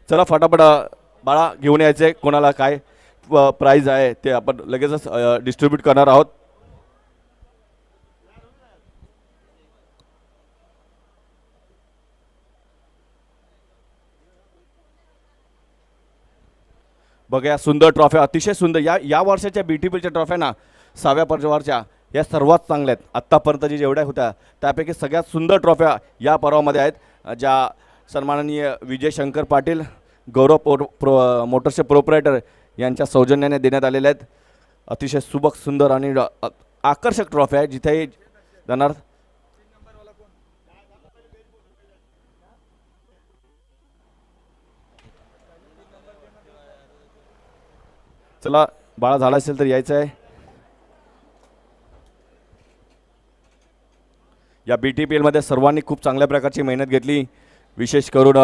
चला फटाफट बाळा घेऊन यायचे, कोणाला काय प्राइज आहे ते आपण लगेचच डिस्ट्रीब्यूट करणार आहोत. बघा सुंदर ट्रॉफ्या, अतिशय सुंदर. या वर्षाच्या BTPLच्या ट्रॉफ्या ना 6व्या पर्वाच्या या सर्वात चांगल्या आहेत. आत्तापर्यंत जेवढ्या होत्या त्यापैकी सगळ्यात सुंदर ट्रॉफ्या या पर्वामध्ये आहेत, ज्या सन्माननीय विजय शंकर पाटील गौरव मोटर्सचे प्रोप्रायटर यांच्या सौजन्याने देण्यात आलेल्या आहेत. अतिशय सुबक सुंदर आणि आकर्षक ट्रॉफ्या आहे जिथे जाणार. चला बाळा झाला असेल तर यायचं आहे. या BTPL मध्ये सर्वांनी खूप चांगल्या प्रकारची मेहनत घेतली, विशेष करून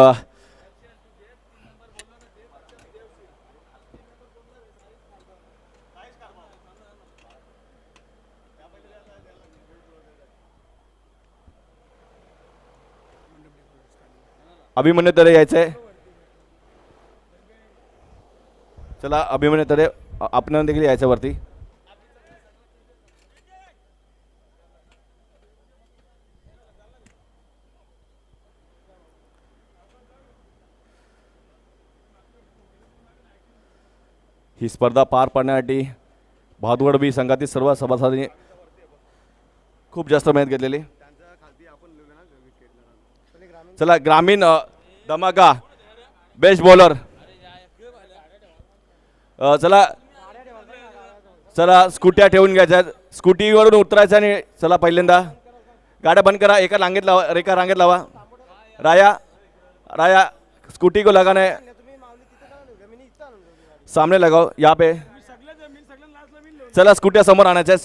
अभिमन्यू तरे यायचं आहे. चला अभिमन्यू तरे आपण देखील यायचं वरती. ही स्पर्धा पार पाडण्यासाठी भादवड बी संघातील सर्व सभासदांनी खूप जास्त मेहनत घेतलेली. चला ग्रामीण धमाका बेस्ट बॉलर. चला चला स्कूट्या ठेवून घ्यायच्या, स्कूटीवरून उतरायचं आणि चला पहिल्यांदा गाड्या बंद करा. एका रांगेत लावा, एका रांगेत लावा. राया राया स्कूटी को लगाना है, सामने लगाओ यहाँ पे. चला स्कूटिया समोर आणायच्या.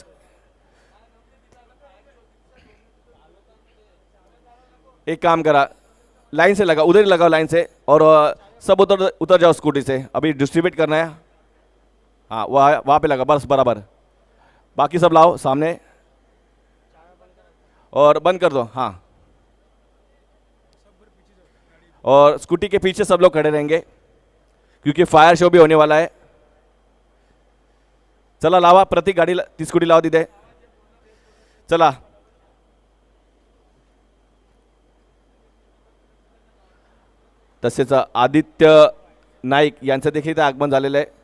एक काम करा, लाइन से लगा, उधर ही लगाओ लाइन से, और सब उतर उतर जाओ स्कूटी से. अभी डिस्ट्रीब्यूट करना है. हाँ वहाँ पे लगा बस बराबर. बाकी सब लाओ सामने और बंद कर दो. हाँ और स्कूटी के पीछे सब लोग खड़े रहेंगे क्योंकि फायर शो भी होने वाला है. चला लावा प्रतीक गाड़ी ती स्कूटी लावा तिथे. चला तसेच आदित्य नाईक यांचं देखील इथे आगमन झालेलं आहे.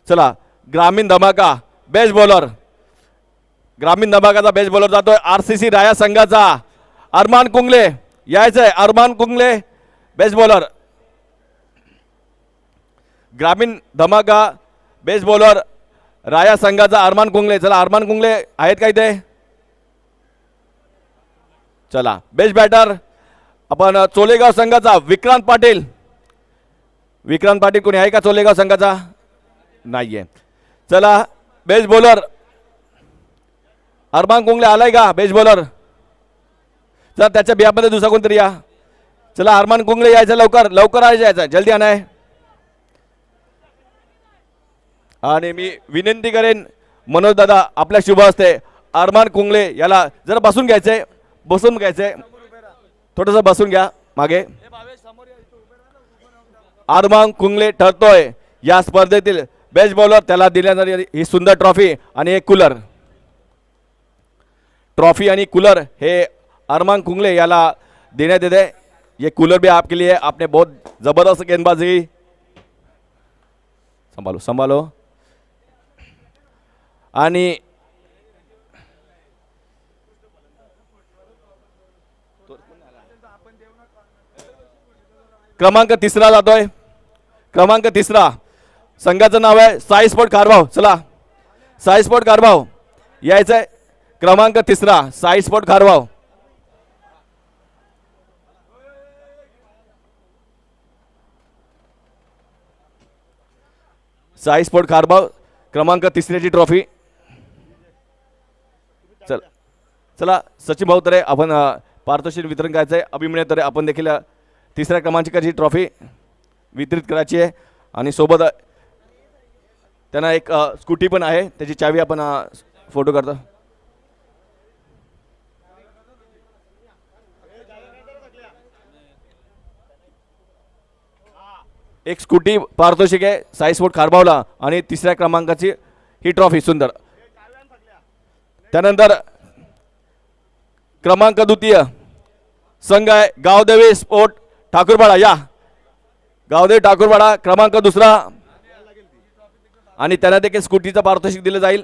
चला ग्रामीण धमाका बेस्ट बॉलर, ग्रामीण धमाकाचा बेस्ट बॉलर जातोय RCC राया संघाचा अरमान कुंगले. यायचंय अरमान कुंगले बेस्ट बॉलर. ग्रामीण धमाका बेस्ट बॉलर राया संघाचा अरमान कुंगले. चला अरमान कुंगले आहेत का इथे. चला बेस्ट बॅटर आपण चोलेगाव संघाचा विक्रांत पाटील. विक्रांत पाटील कोणी आहे का चोलेगाव संघाचा. नाहीये. चला बेस्ट बॉलर अरमान कुंगले आलाय का बेस्ट बॉलर. चला त्याच्या बियामध्ये दुसरा कोणतरी या. चला अरमान कुंगले यायचं, लवकर लवकर यायचं, जल्दी आना है. आणि मी विनंती करेन मनोज दादा आपल्या शुभ हस्ते अरमान कुंगले याला जरा बसून घ्यायचंय, बसून घ्यायचंय, थोडंसं बसून घ्या मागे. अरमान कुंगले ठरतोय या स्पर्धेतील बेस्ट बॉलर. त्याला दिल्यानंतर ही सुंदर ट्रॉफी आणि एक कूलर. ट्रॉफी आणि कूलर हे अरमान कुंगले याला देण्यात येते. ये कूलर भी आपके लिए, आपने बहुत जबरदस्त गेंदबाजी. संभालो संभालो. आणि क्रमांक 3 जातोय, क्रमांक 3 संघाचं नाव आहे साई स्पोर्ट कारभाव. चला साई स्पोर्ट कारभाव यायचंय. क्रमांक 3 साई स्पोर्ट कारभाव. साई स्पोर्ट कारभाव क्रमांक 3ची ट्रॉफी. चल चला सचिन भाऊ तरे आपण पारितोषिक वितरण करायचं आहे. अभिमन्यू तरे आपण देखील तिसऱ्या क्रमांकाची ट्रॉफी वितरित करायची आहे आणि सोबत त्यांना एक स्कूटी पण आहे, त्याची चावी आपण फोटो करतो. एक स्कूटी पारितोषिक आहे साई स्पोर्ट खारबावला आणि तिसऱ्या क्रमांकाची ही ट्रॉफी सुंदर. त्यानंतर क्रमांक द्वितीय संघ आहे गावदेवी स्पोर्ट ठाकूरपाडा. या गावदेवी ठाकूरपाडा क्रमांक दुसरा आणि त्यांना देखील स्कूटीचं पारितोषिक दिलं जाईल.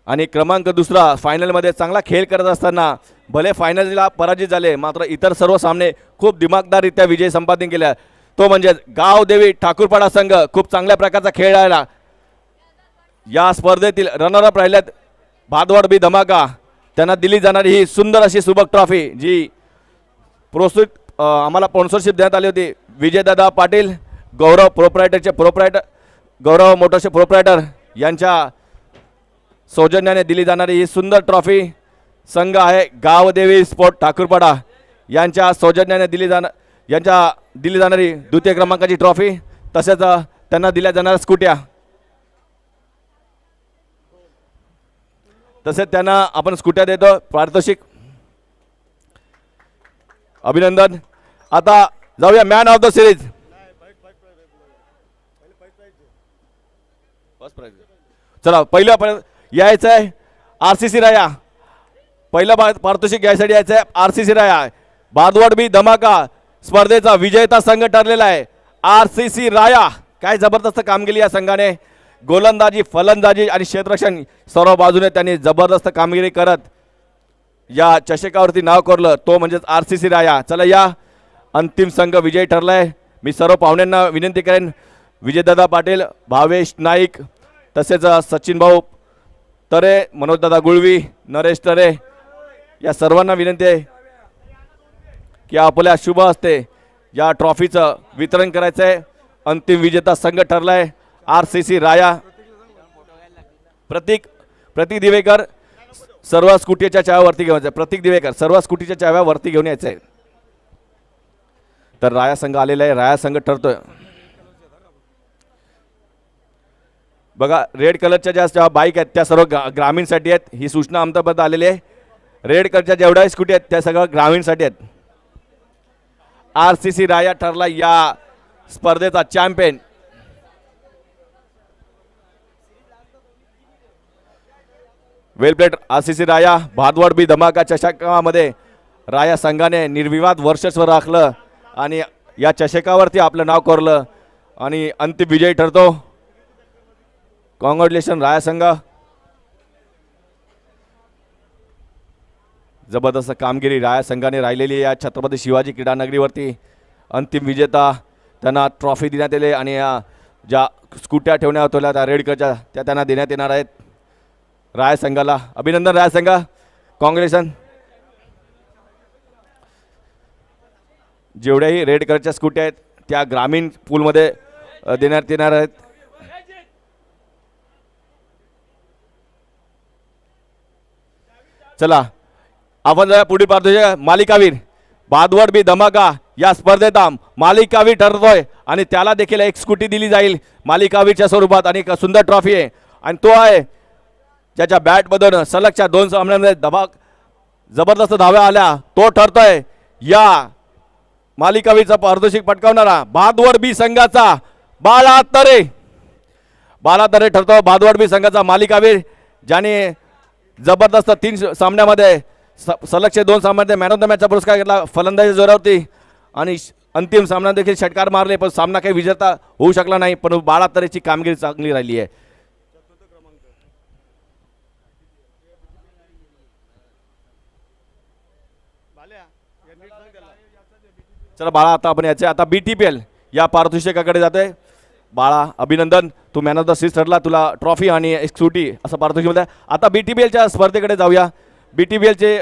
आणि क्रमांक दुसरा फायनलमध्ये चांगला खेळ करत असताना भले फायनलला पराजित झाले मात्र इतर सर्व सामने खूप दिमागदाररित्या विजय संपादन केला, तो म्हणजे गावदेवी ठाकूरपाडा संघ. खूप चांगल्या प्रकारचा खेळ राहिला. या स्पर्धेतील रनरअप राहिल्यात भादवाड बी धमाका. त्यांना दिली जाणारी ही सुंदर अशी सुबक ट्रॉफी जी प्रोत्साहित आम्हाला स्पॉन्सरशिप देण्यात आली होती विजयदादा पाटील गौरव प्रोप्रायटर गौरव मोटर्सचे प्रोप्रायटर यांच्या सौजन्याने दिली जाणारी ही सुंदर ट्रॉफी संघ आहे गावदेवी स्पोर्ट ठाकूरपाडा यांच्या सौजन्याने दिली जाणारी द्वितीय क्रमांकाची ट्रॉफी तसेच त्यांना दिल्या जाणाऱ्या स्कूट्या तसेच त्यांना आपण स्कूट्या देतो पारितोषिक. अभिनंदन. आता जाऊया मॅन ऑफ द सिरीज. चला पहिलं यायचं आहे RCC राया. पहिलं पारितोषिक घ्यायसाठी यायचं आहे RCC राया. भादवड बी धमाका स्पर्धेचा विजेता संघ ठरलेला आहे RCC राया. काय जबरदस्त कामगिरी या संघाने, गोलंदाजी फलंदाजी आणि क्षेत्ररक्षण सर्व बाजूने त्यांनी जबरदस्त कामगिरी करत या चषकावरती नाव कोरलं, तो म्हणजेच RCC राया. चला या अंतिम संघ विजयी ठरलाय. मी सर्व पाहुण्यांना विनंती करेन विजयदादा पाटील, भावेश नाईक तसेच सचिन भाऊ तरे, मनोजदादा गुळवी, नरेश तरे या सर्वांना विनंती आहे की आपल्या शुभ हस्ते या ट्रॉफीचं वितरण करायचं आहे. अंतिम विजेता संघ ठरलाय RCC राया. प्रतीक दिवेकर सर्व स्कूटीच्या चाव्यावरती घेऊन यायचं. प्रतीक दिवेकर सर्व स्कूटीच्या चाव्यावरती घेऊन यायचं आहे. तर राया संघ आलेला आहे, राया संघ ठरतोय. बघा रेड कलरच्या ज्या बाईक आहेत त्या सर्व ग्रामीणसाठी आहेत. ही सूचना आमच्यापर्यंत आलेली आहे. रेड कलरच्या जेवढ्या स्कूटी आहेत त्या सगळ्या ग्रामीणसाठी आहेत. RCC राया ठरला या स्पर्धेचा चॅम्पियन. वेल प्लेट RCC राया. भादवड बी धमाका चषकामध्ये राया संघाने निर्विवाद वर्चस्व राखलं आणि या चषकावरती आपलं नाव कोरलं आणि अंतिम विजयी ठरतो. कॉंग्रॅच्युलेशन राया संघ. जबरदस्त कामगिरी राया संघाने राहिलेली या छत्रपती शिवाजी क्रीडा नगरीवरती. अंतिम विजेता त्यांना ट्रॉफी देण्यात येईल आणि या ज्या स्कूट्या ठेवण्यात होत्या त्या रेड कलरच्या त्या त्यांना देण्यात येणार आहेत. राया संघाला अभिनंदन. राया संघ कॉंग्रॅच्युलेशन. जेवढ्याही रेड कलरच्या स्कूट्या आहेत त्या ग्रामीण पूलमध्ये देण्यात येणार आहेत. चला आपण जरा पुढील पाहतोय मालिकावीर. भादवड बी धमाका या स्पर्धेत मालिकावीर ठरतोय आणि त्याला देखील एक स्कूटी दिली जाईल मालिकावीरच्या स्वरूपात आणि एक सुंदर ट्रॉफी आहे आणि तो आहे ज्याच्या बॅटमधून सलगच्या 2 सामन्यांमध्ये जबरदस्त धाव्या आल्या, तो ठरतोय या मालिकावीरचा पारितोषिक पटकावणारा भादवड बी संघाचा बाळा तरे ठरतो. भादवड बी संघाचा मालिकावीर ज्याने जबरदस्त 3 सामन्यामध्ये सलगचे 2 सामन्यामध्ये मॅन ऑफ द मॅचचा पुरस्कार घेतला फलंदाजी जोरावरती आणि अंतिम सामन्यात देखील षटकार मारले पण सामना काही विजेता होऊ शकला नाही. पण बाळा तरेची कामगिरी चांगली राहिली आहे. चला बाळा आता आपण याचे आता BTPL या पारितोषिकाकडे जातोय. बाळा अभिनंदन, तू मॅन ऑफ द सीरीज ठरला, तुला ट्रॉफी आणि एक स्कूटी असं पारितोषिक मिळतं. आता BTPLच्या स्पर्धेकडे जाऊया. BTPLचे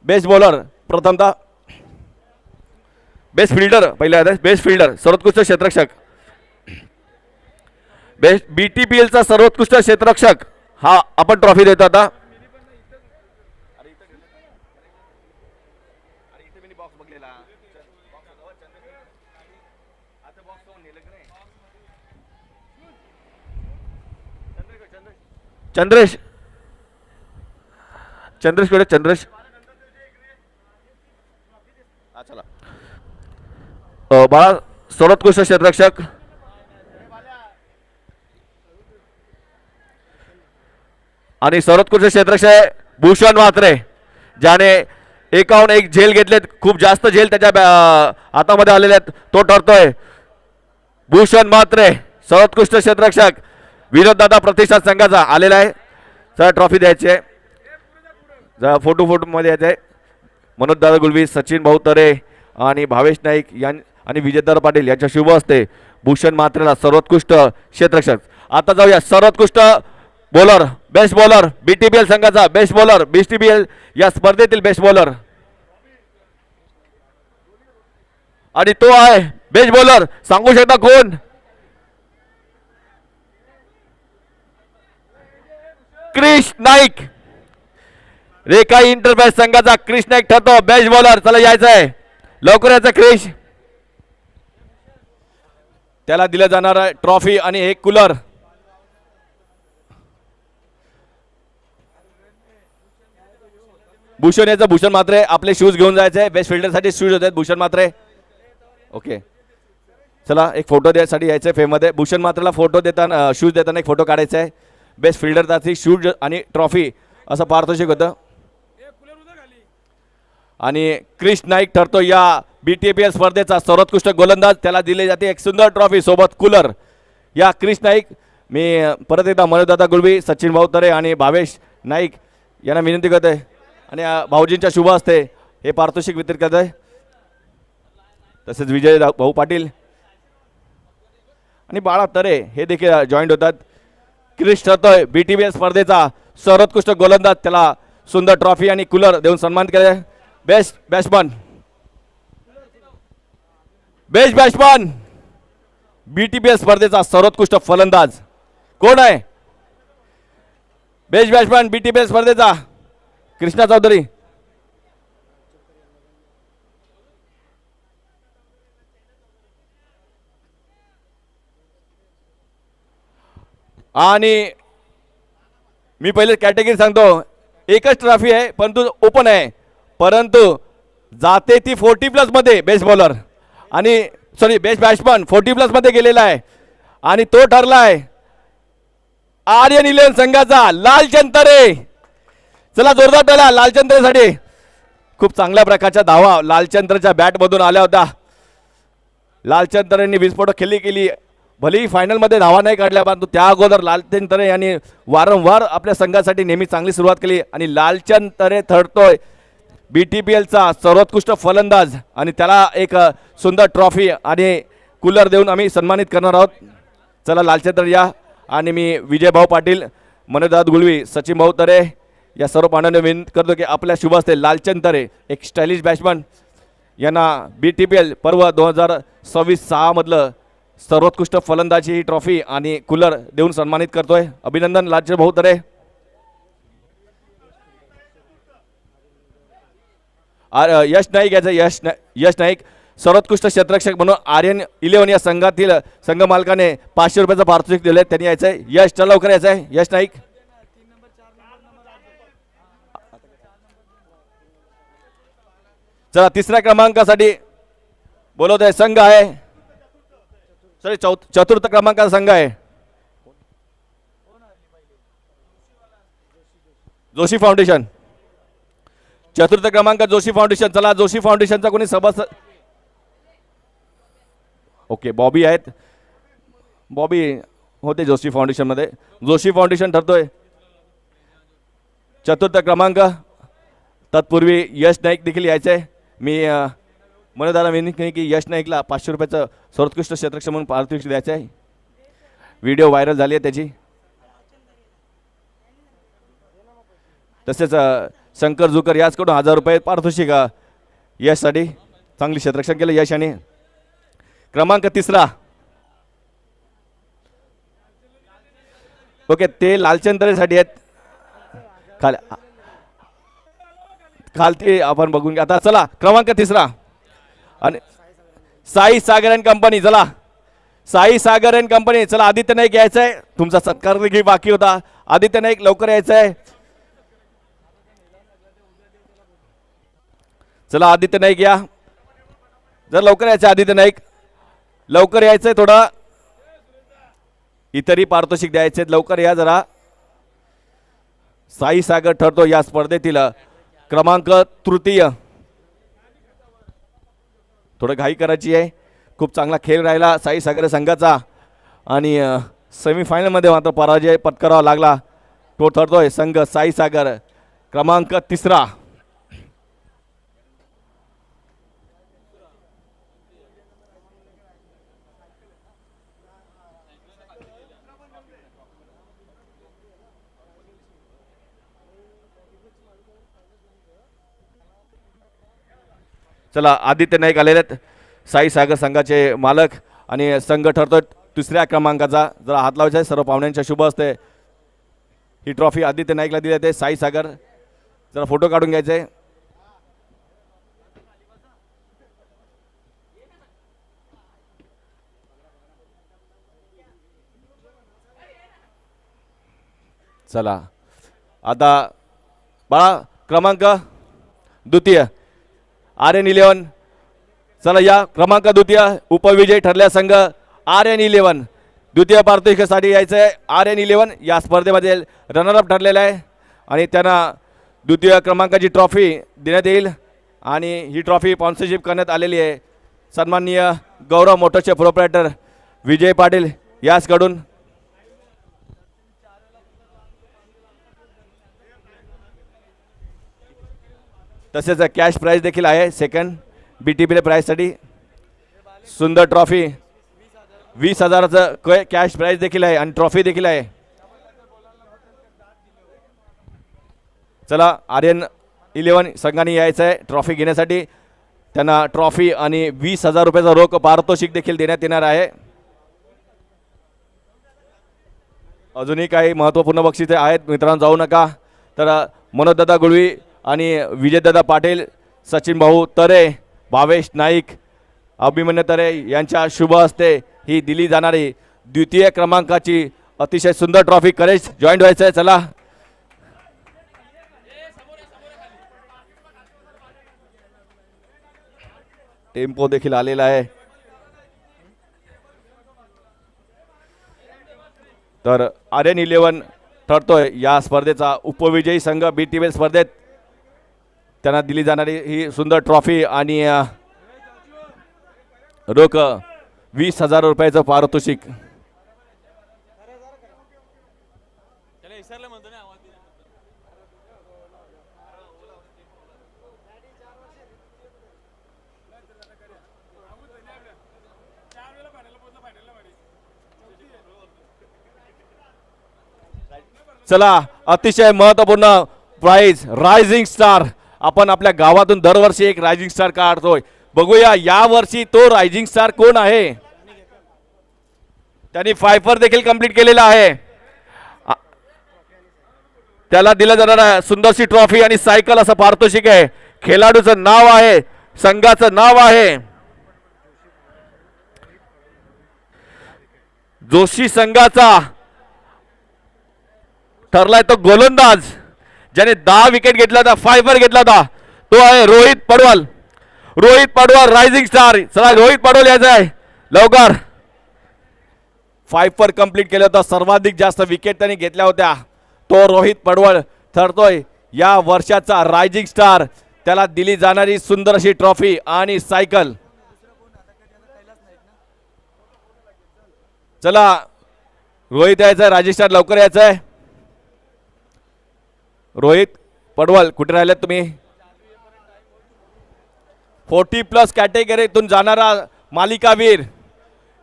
बेस्ट बॉलर प्रथमतः बेस्ट फिल्डर पहिले आहे बेस्ट फिल्डर सर्वोत्कृष्ट क्षेत्ररक्षक बेस्ट BTPLचा सर्वोत्कृष्ट क्षेत्ररक्षक हा आपण ट्रॉफी देतो आता चंद्रेश चंद्रेश कडे चंद्रेश चला बाळा सर्वोत्कृष्ट क्षेत्ररक्षक आणि सर्वोत्कृष्ट क्षेत्ररक्षक भूषण म्हात्रे ज्याने एकाहून एक झेल घेतलेत खूप जास्त झेल त्याच्या हातामध्ये आलेले आहेत तो ठरतोय भूषण म्हात्रे सर्वोत्कृष्ट क्षेत्ररक्षक विनोद दादा प्रतिष्ठान संघाचा आलेला आहे सर ट्रॉफी द्यायची आहे जरा फोटो मध्ये यायचं आहे मनोज दादा गुलवी सचिन भाऊ तरे आणि भावेश नाईक आणि विजयदार पाटील यांच्या शुभ हस्ते भूषण म्हात्रेला सर्वोत्कृष्ट क्षेत्ररक्षक आता जाऊया सर्वोत्कृष्ट बॉलर बेस्ट बॉलर BTPL संघाचा बेस्ट बॉलर BTPL या स्पर्धेतील बेस्ट बॉलर आणि तो आहे बेस्ट बॉलर सांगू शकता कोण क्रिश नाईक रेखा इंटरप्राइज संघाचा क्रिश नाईक ठरतो बेस्ट बॉलर चला यायचं आहे लवकर यायचं क्रिश त्याला दिलं जाणार आहे ट्रॉफी आणि एक कूलर भूषण याचं भूषण म्हात्रे आपले शूज घेऊन जायचे बेस्ट फिल्डरसाठी शूज होते भूषण म्हात्रे ओके चला एक फोटो द्यायसाठी यायचं आहे फेममध्ये भूषण म्हात्रेला फोटो देताना शूज देताना एक फोटो काढायचा आहे बेस्ट फिल्डरसाठी शूज आणि ट्रॉफी असं पारितोषिक होतं आणि क्रिश नाईक ठरतो या BTPL स्पर्धेचा सर्वोत्कृष्ट गोलंदाज त्याला दिली जाते एक सुंदर ट्रॉफी सोबत कूलर या क्रिश नाईक मी परत एकदा मनोजदादा गुळवी सचिन भाऊ तरे आणि भावेश नाईक यांना विनंती करते आणि भाऊजींच्या शुभ हस्ते हे पारितोषिक वितरित करत आहे तसेच विजय भाऊ पाटील आणि बाळा तरे हे देखील जॉईंट होतात क्रिश ठरतोय BTPL स्पर्धेचा सर्वोत्कृष्ट गोलंदाज त्याला सुंदर ट्रॉफी आणि कूलर देऊन सन्मान केले बेस्ट बॅट्समन BTPL स्पर्धेचा सर्वोत्कृष्ट फलंदाज कोण आहे बेस्ट बॅट्समन BTPL स्पर्धेचा कृष्णा चौधरी आणि मी पहिले कॅटेगरी सांगतो एकच ट्रॉफी आहे परंतु ओपन आहे परंतु जाते ती 40+ मध्ये बेस्ट बॉलर आणि सॉरी बेस्ट बॅट्समन 40+ मध्ये गेलेला आहे आणि तो ठरला आहे आर्यन 11 संघाचा लालचंद तरे चला जोरदार टाळ्या लालचंद तरेसाठी खूप चांगल्या प्रकारच्या धावा लालचंद तरेच्या बॅटमधून आल्या होत्या लालचंद तरेंनी विस्फोटक केली भलेही फायनलमध्ये धावा नाही काढल्या परंतु त्या अगोदर लालचंद तरे यांनी वारंवार आपल्या संघासाठी नेहमी चांगली सुरुवात केली आणि लालचंद तरे ठरतोय BTPLचा सर्वोत्कृष्ट फलंदाज आणि त्याला एक सुंदर ट्रॉफी आणि कूलर देऊन आम्ही सन्मानित करणार आहोत चला लालचंद तरे या आणि मी विजय भाऊ पाटील मनोजदादा गुळवी सचिन भाऊ तरे या सर्व पाहुण्यांना विनंती करतो की आपल्या शुभ हस्ते लालचंद तरे एक स्टायलिश बॅट्समन यांना BTPL पर्व 2026-6 मधलं सर्वोत्कृष्ट फलंदाजी ही ट्रॉफी आणि कूलर देऊन सन्मानित करतोय अभिनंदन लालचंद भाऊ तरे यश नाईक याचं यश नाईक सर्वोत्कृष्ट क्षेत्ररक्षक म्हणून आर्यन 11 या संघातील संघ मालकाने 500 रुपयाचं पारितोषिक दिले त्यांनी यायचं आहे यश चला लवकर यायचं आहे यश नाईक चला तिसऱ्या क्रमांकासाठी बोलवत आहे संघ आहे सॉरी चतुर्थ क्रमांकाचा संघ आहे जोशी फाउंडेशन चतुर्थ क्रमांक जोशी फाउंडेशन चला जोशी फाउंडेशनचा कोणी सभासद ओके बॉबी आहेत बॉबी होते जोशी फाउंडेशन मध्ये जोशी फाउंडेशन ठरतोय चतुर्थ क्रमांक तत्पूर्वी यश नाईक देखील यायचे आहे मी मनोदाला विनंती की यश नाईकला 500 रुपयाचं सर्वोत्कृष्ट क्षेत्ररक्षक म्हणून पारितोषिक द्यायचं आहे व्हिडिओ व्हायरल झाली आहे त्याची तसेच शंकर जुकर याचकडून 1000 रुपये पारितोषिक यशसाठी चांगली क्षेत्ररक्षण केलं यश आणि क्रमांक 3 ओके ते लालचंदरेसाठी आहेत खालती आपण बघून घ्या आता. चला क्रमांक 3 आणि साई सागर अँड कंपनी. चला साई सागर अँड कंपनी. चला आदित्य नाईक यायचंय, तुमचा सत्कार देखील बाकी होता. आदित्य नाईक लवकर यायचंय. चला आदित्य नाईक या, जर लवकर यायचं. आदित्य नाईक लवकर यायचंय, थोडं इतरही पारितोषिक द्यायचे, लवकर या जरा. साई सागर ठरतो या स्पर्धेतील क्रमांक 3. थोडं घाई करायची आहे. खूप चांगला खेळ राहिला साई सागर संघाचा आणि सेमीफायनलमध्ये मात्र पराजय पत्करावा लागला. तो ठरतोय संघ साई सागर क्रमांक 3. चला आदित्य नाईक आलेले आहेत, साई सागर संघाचे मालक आणि संघ ठरतोय 3ऱ्या क्रमांकाचा. जरा हात लावायचा आहे सर्व पाहुण्यांच्या शुभ असते. ही ट्रॉफी आदित्य नाईकला दिली जाते. साई सागर जरा फोटो काढून घ्यायचे. चला आता बाळा क्रमांक 2 RN11. चला या क्रमांक 2 उपविजयी ठरल्या संघ RN11 द्वितीय पारितोषिकासाठी यायचंय. RN11 या स्पर्धेमध्ये रनरअप ठरलेला आहे आणि त्यांना द्वितीय क्रमांकाची ट्रॉफी देण्यात येईल आणि ही ट्रॉफी स्पॉन्सरशिप करण्यात आलेली आहे सन्माननीय गौरव मोटर्सचे प्रोप्रायटर विजय पाटील याचकडून. तसेच कॅश प्राइज देखील आहे. सेकंड BTP प्राइजसाठी सुंदर ट्रॉफी 20,000चं कॅश प्राइज देखील आहे आणि ट्रॉफी देखील आहे. चला RN11 संघाने यायचं आहे ट्रॉफी घेण्यासाठी. त्यांना ट्रॉफी आणि 20,000 रुपयाचा रोख पारितोषिक देखील देण्यात येणार आहे. अजूनही काही महत्त्वपूर्ण बक्षिसे आहेत मित्रांनो, जाऊ नका. तर मनोजदादा गुळवी आणि विजयदादा पाटील, सचिन भाऊ तरे, भावेश नाईक, अभिमन्यू तरे यांच्या शुभ हस्ते ही दिली जाणारी द्वितीय क्रमांकाची अतिशय सुंदर ट्रॉफी. करेज जॉईंट व्हायचं आहे. चला टेम्पो देखील आलेला आहे. तर RN11 ठरतोय या स्पर्धेचा उपविजयी संघ. BTP स्पर्धेत त्यांना दिली जाणारी ही सुंदर ट्रॉफी आणि रोख 20,000 रुपयाचं पारितोषिक. चला अतिशय महत्त्वपूर्ण प्राइज रायझिंग स्टार. आपण आपल्या गावातून दरवर्षी एक रायझिंग स्टार काढतोय. बघूया या वर्षी तो रायझिंग स्टार कोण आहे. त्यांनी फायफर देखील कंप्लीट केलेला आहे. त्याला दिलं जाणारा सुंदरशी ट्रॉफी आणि सायकल असं पारितोषिक आहे. खेळाडूचं नाव आहे, संघाचं नाव आहे जोशी संघाचा. ठरलाय तो गोलंदाज ज्याने 10 विकेट घेतला होता, फायबर घेतला होता, तो आहे रोहित पडवल. Rohit Padwal rising star. चला रोहित पडवल यायचं आहे लवकर. फायबर कंप्लीट केलं होतं, सर्वाधिक जास्त विकेट त्यांनी घेतल्या होत्या. तो रोहित पडवल ठरतोय या वर्षाचा रायझिंग स्टार. त्याला दिली जाणारी सुंदर अशी ट्रॉफी आणि सायकल. चला रोहित यायचं आहे, रायझिंग स्टार लवकर यायचं आहे. रोहित पडवल कुठे राहिलेत तुम्ही. 40+ कॅटेगरीतून जाणारा मालिकावीर.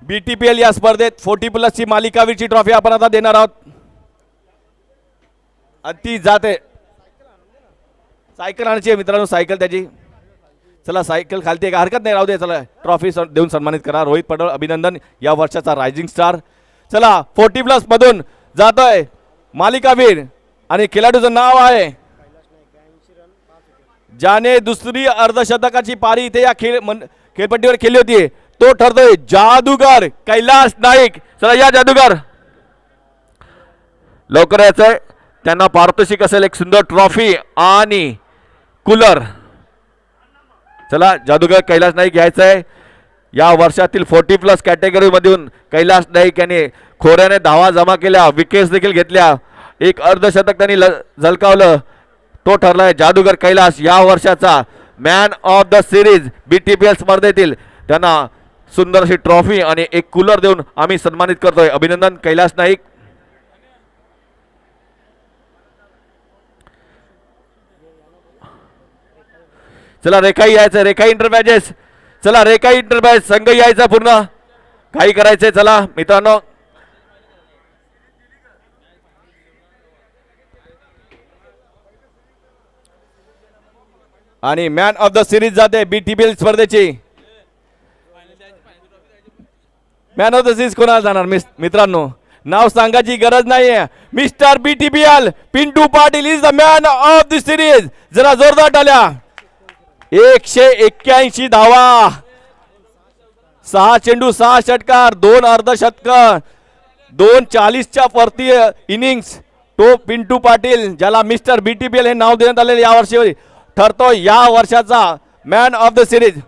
BTPL या स्पर्धेत 40+ ची मालिकावीरची ट्रॉफी आपण आता देणार आहोत. ती जाते सायकल आणायची मित्रांनो, सायकल त्याची. चला सायकल खालती आहे का, हरकत नाही, राहू दे. चला ट्रॉफी देऊन सन्मानित करा. रोहित पडळ अभिनंदन, या वर्षाचा रायझिंग स्टार. चला 40+ मधून जातोय मालिकावीर आणि खेळाडूचं नाव आहे ज्याने दुसरी अर्धशतकाची पारी इथे या खेळपट्टीवर केली होती. तो ठरतोय जादूगार कैलास नाईक. चला या जादूगार लवकर यायचंय. त्यांना पारितोषिक असेल एक सुंदर ट्रॉफी आणि कूलर. चला जादूगार कैलास नाईक यायचंय. या वर्षातील 40+ कॅटेगरी मधून कैलास नाईक यांनी खोऱ्याने धावा जमा केल्या, विकेट्स देखील घेतल्या, एक अर्धशतक त्यांनी झलकावलं. तो ठरलाय जादूगर कैलास या वर्षाचा man of the series BTPL स्पर्धेतील. त्यांना सुंदर अशी ट्रॉफी आणि एक कूलर देऊन आम्ही सन्मानित करतोय. अभिनंदन कैलास नाईक. चला रेखाई यायचं, रेखाई इंटरमॅचेस. चला रेखाई इंटरमॅच संघ यायचा पूर्ण, काही करायचंय. चला मित्रांनो आणि मॅन ऑफ द सिरीज जाते BTPL स्पर्धेची. मॅन ऑफ द सिरीज कोणाला जाणार मित्रांनो, नाव सांगायची गरज नाहीये. Mister BTPL Pintu Patil is the man of the series. जरा जोरदार टाळ्या. 181 धावा, 6 चेंडू, 6 षटकार, 2 अर्धशतक, 240च्या परती इनिंग्स. तो पिंटू पाटील ज्याला मिस्टर BTPL हे नाव देण्यात आलेले या वर्षी ठरतो या वर्षाचा मॅन ऑफ द सिरीज.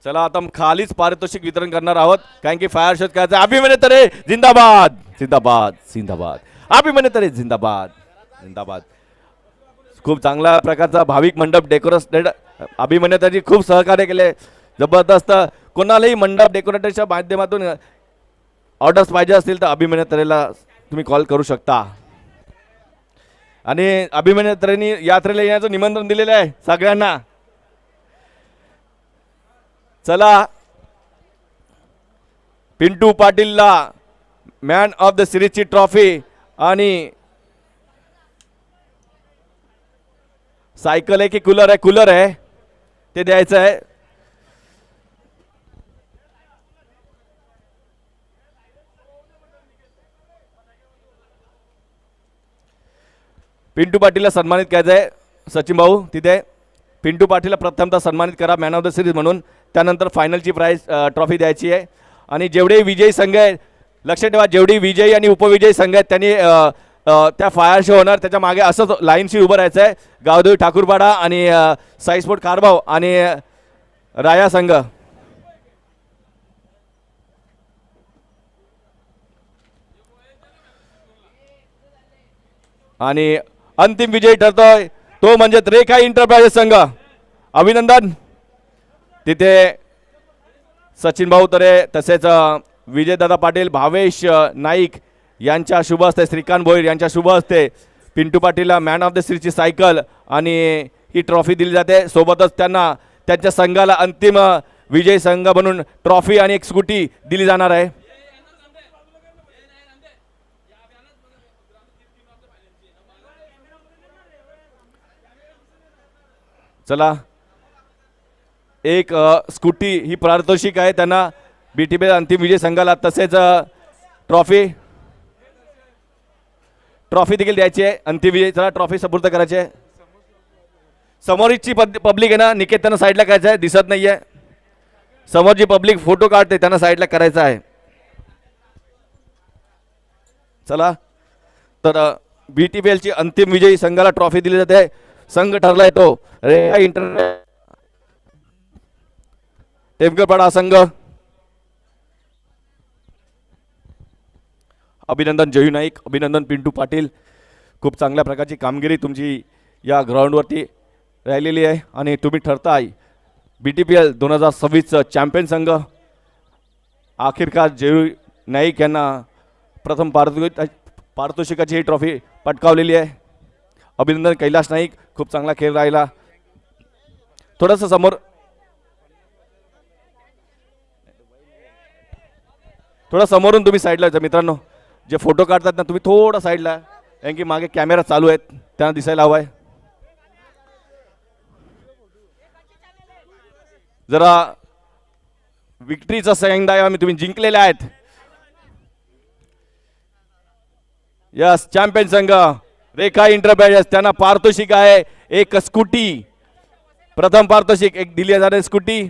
चला आता खालीच पारितोषिक वितरण करणार आहोत, कारण की फायर शोध करायचं. अभिमन्यू तरे जिंदाबाद, जिंदाबाद, जिंदाबाद. अभिमन्यू तरे जिंदाबाद, जिंदाबाद. खूप चांगल्या प्रकारचा भाविक मंडप डेकोरेट अभिमन्यू तरे खूप सहकार्य केले, जबरदस्त. कोणालाही मंडप डेकोरेटरच्या माध्यमातून ऑर्डर्स पाहिजे असतील तर अभिमन्यू तरेला तुम्ही कॉल करू शकता. आणि अभिमन्यू तरेंनी यात्रेला येण्याचं निमंत्रण दिलेलं आहे सगळ्यांना. चला पिंटू पाटीलला मॅन ऑफ द सिरीजची ट्रॉफी आणि सायकल आहे की कूलर आहे, कूलर आहे ते द्यायचं आहे. पिंटू पाटीलला सन्मानित करायचं आहे. सचिन भाऊ तिथे पिंटू पाटीलला प्रथमतः सन्मानित करा मॅन ऑफ द सिरीज म्हणून. त्यानंतर फायनलची प्राइज ट्रॉफी द्यायची आहे. आणि जेवढे विजयी संघ आहेत लक्षात ठेवा, जेवढी विजयी आणि उपविजयी संघ आहेत त्यांनी त्या फायर शो होणार त्याच्या मागे असंच लाईनशी उभं राहायचं आहे. गावदेवी ठाकूरपाडा आणि साई स्पोर्ट कारभाव आणि राया संघ. आणि अंतिम विजयी ठरतोय तो म्हणजे रेखा इंटरप्राइजेस संघ. अभिनंदन. तिथे सचिन भाऊ तरे तसेच विजयदादा पाटील, भावेश नाईक यांच्या शुभ हस्ते, श्रीकांत भोईर यांच्या शुभ हस्ते पिंटू पाटीलला मॅन ऑफ द सिरीजची सायकल आणि ही ट्रॉफी दिली जाते. सोबतच त्यांना त्यांच्या संघाला अंतिम विजयी संघ म्हणून ट्रॉफी आणि एक स्कूटी दिली जाणार आहे. चला एक स्कूटी ही पारितोषिक आहे त्यांना BTPL अंतिम विजय संघाला. तसेच ट्रॉफी देखील द्यायची आहे अंतिम विजय. चला ट्रॉफी सुपूर्द करायची आहे. समोरची पब्लिक आहे ना निकेत, त्यांना साईडला करायचं आहे, दिसत नाहीये. समोरची पब्लिक फोटो काढते त्यांना साईडला करायचं आहे. चला तर BTPL ची अंतिम विजयी संघाला ट्रॉफी दिली जाते. संघ ठरला येतो रेखा इंटरनेट टेमकरपाडा संघ. अभिनंदन जयू नाईक, अभिनंदन पिंटू पाटील. खूप चांगल्या प्रकारची कामगिरी तुमची या ग्राउंडवरती राहिलेली आहे आणि तुम्ही ठरताय BTPL 2026 चॅम्पियन संघ. अखेरकार जयू नाईक यांना प्रथम पारितोषिकाची ही ट्रॉफी पटकावलेली आहे. अभिनंदन कैलास नाईक, खूप चांगला खेळ राहिला. थोडंसं समोर, थोडा समोरून तुम्ही साईडला मित्रांनो जे फोटो काढतात ना तुम्ही थोडं साईडला कारण की मागे कॅमेरा चालू आहेत त्यांना दिसायला हवाय. जरा विक्ट्रीचा संघ तुम्ही जिंकलेले आहेत. यस चॅम्पियन संघ रेखा इंटरप्राइजेस त्यांना पारितोषिक आहे एक स्कूटी. प्रथम पारितोषिक एक दिली जाणारी स्कूटी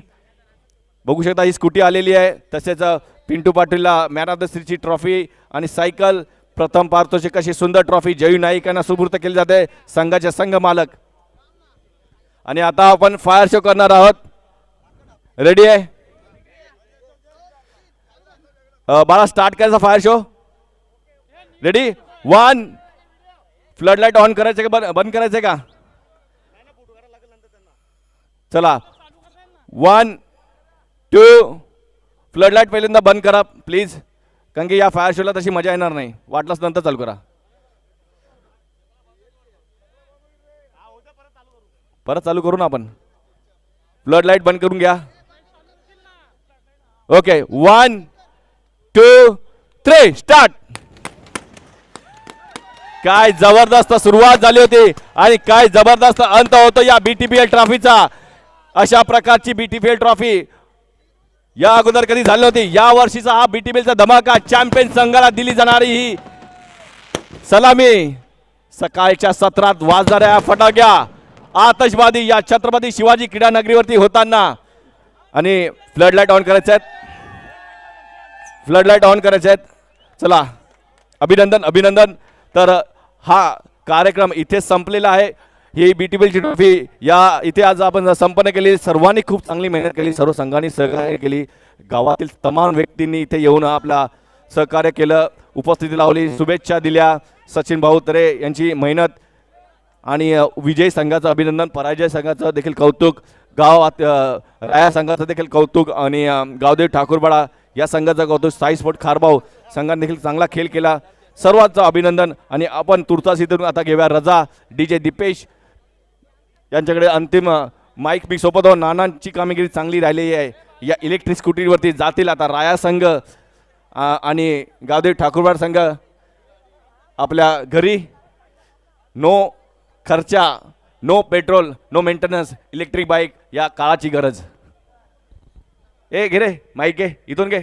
बघू शकता. ही स्कूटी आलेली आहे. तसेच पिंटू पाटीलला मॅन ऑफ द सीरीजची ट्रॉफी आणि सायकल. प्रथम पारितोषिक अशी सुंदर ट्रॉफी जयू नाईक यांना सुपूर्द केली जाते संघाचे संघ मालक. आणि आता आपण फायर शो करणार आहोत. रेडी आहे बाळा स्टार्ट करायचा fire show. Ready 1 flood light on करायचे का बंद करायचे का. चला 1 2 फ्लड लाईट पहिल्यांदा बंद करा प्लीज. कारण की या फायर शोला तशी मजा येणार नाही. वाटलंच नंतर चालू करा. परत चालू करू ना आपण. फ्लड लाईट बंद करून घ्या. Okay 1 2 3 start. काय जबरदस्त सुरुवात झाली होती आणि काय जबरदस्त अंत होतो या बीटीपीएल ट्रॉफीचा. अशा प्रकारची बीटीपीएल ट्रॉफी या अगोदर कधी झाली नव्हती. या वर्षीचा हा बीटीपीएलचा धमाका चॅम्पियन संघाला दिली जाणारी ही सलामी. सकाळच्या सत्रात वाजणाऱ्या फटाक्या आतषबाजी या छत्रपती शिवाजी क्रीडा नगरीवरती होताना. आणि फ्लड लाईट ऑन करायचे आहेत. फ्लड लाईट ऑन करायचे आहेत. चला अभिनंदन अभिनंदन. तर हा कार्यक्रम इथे संपलेला आहे. ही बीटीपीएलची ट्रॉफी या इथे आज आपण संपन्न केली. सर्वांनी खूप चांगली मेहनत केली. सर्व संघांनी सहकार्य केली. गावातील तमाम व्यक्तींनी इथे येऊन आपला सहकार्य केलं. उपस्थिती लावली. शुभेच्छा दिल्या. सचिन भाऊ तरे यांची मेहनत आणि विजय संघाचं अभिनंदन. पराजय संघाचं देखील कौतुक. राया संघाचं देखील कौतुक आणि गावदेव ठाकूरबाडा या संघाचं कौतुक. साई स्पोर्ट खारबाव संघाने देखील चांगला खेळ केला. सर्वांचं अभिनंदन. आणि आपण तुर्तास इथून आता घेऊया रजा. डीजे दीपेश यांच्याकडे अंतिम माईक मी सोपवतो. नानांची कामगिरी चांगली राहिलेली आहे. या इलेक्ट्रिक स्कूटीवरती जातील आता राया संघ आणि गावदेव ठाकूरबाड संघ आपल्या घरी. नो खर्चा, no petrol, no maintenance. Electric bike या काळाची गरज. ए घे रे माईक घे इथून घे.